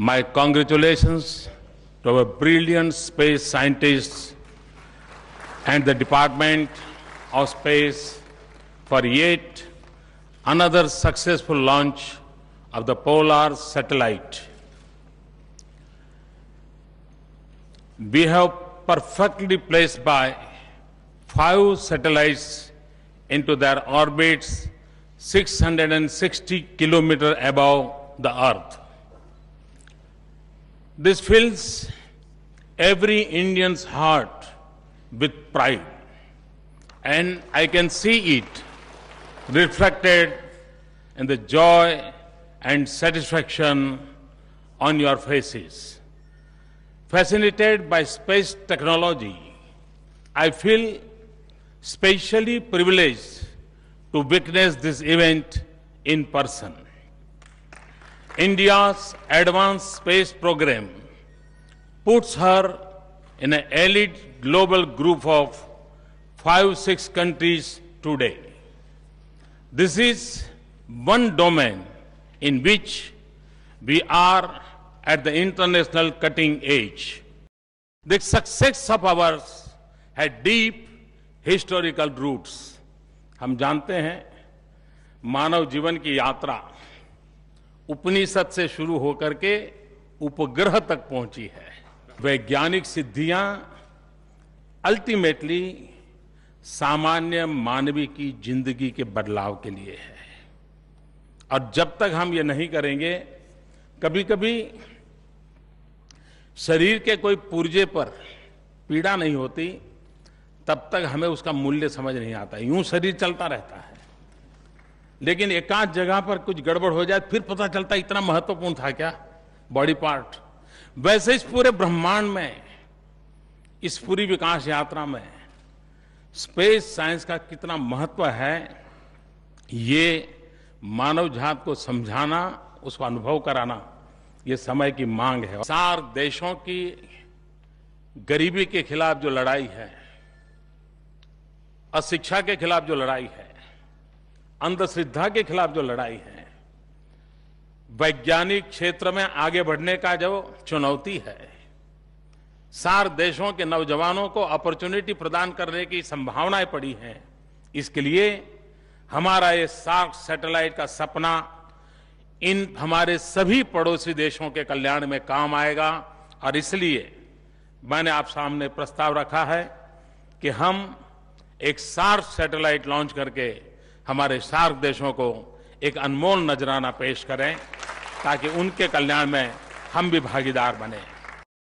My congratulations to our brilliant space scientists and the Department of Space for yet another successful launch of the Polar satellite. We have perfectly placed by 5 satellites into their orbits 660 kilometers above the Earth. This fills every Indian's heart with pride, and I can see it reflected in the joy and satisfaction on your faces. Fascinated by space technology, I feel specially privileged to witness this event in person. India's advanced space program puts her in an elite global group of 5-6 countries today. This is one domain in which we are at the international cutting edge. The success of ours had deep historical roots. हम जानते हैं मानव जीवन की यात्रा उपनिषद से शुरू होकर के उपग्रह तक पहुंची है। वैज्ञानिक सिद्धियां अल्टीमेटली सामान्य मानवी की जिंदगी के बदलाव के लिए है, और जब तक हम ये नहीं करेंगे, कभी कभी शरीर के कोई पुर्जे पर पीड़ा नहीं होती, तब तक हमें उसका मूल्य समझ नहीं आता। यूं शरीर चलता रहता है, लेकिन एकाध जगह पर कुछ गड़बड़ हो जाए फिर पता चलता है इतना महत्वपूर्ण था क्या बॉडी पार्ट। वैसे इस पूरे ब्रह्मांड में, इस पूरी विकास यात्रा में स्पेस साइंस का कितना महत्व है, ये मानव जात को समझाना, उसको अनुभव कराना, ये समय की मांग है। सार्क देशों की गरीबी के खिलाफ जो लड़ाई है, अशिक्षा के खिलाफ जो लड़ाई है, अंधश्रद्धा के खिलाफ जो लड़ाई है, वैज्ञानिक क्षेत्र में आगे बढ़ने का जो चुनौती है, सार्क देशों के नौजवानों को अपॉर्चुनिटी प्रदान करने की संभावनाएं पड़ी हैं, इसके लिए हमारा ये सार्क सैटेलाइट का सपना इन हमारे सभी पड़ोसी देशों के कल्याण में काम आएगा। और इसलिए मैंने आप सामने प्रस्ताव रखा है कि हम एक सार्क सैटेलाइट लॉन्च करके हमारे सार्क देशों को एक अनमोल नजराना पेश करें, ताकि उनके कल्याण में हम भी भागीदार बने।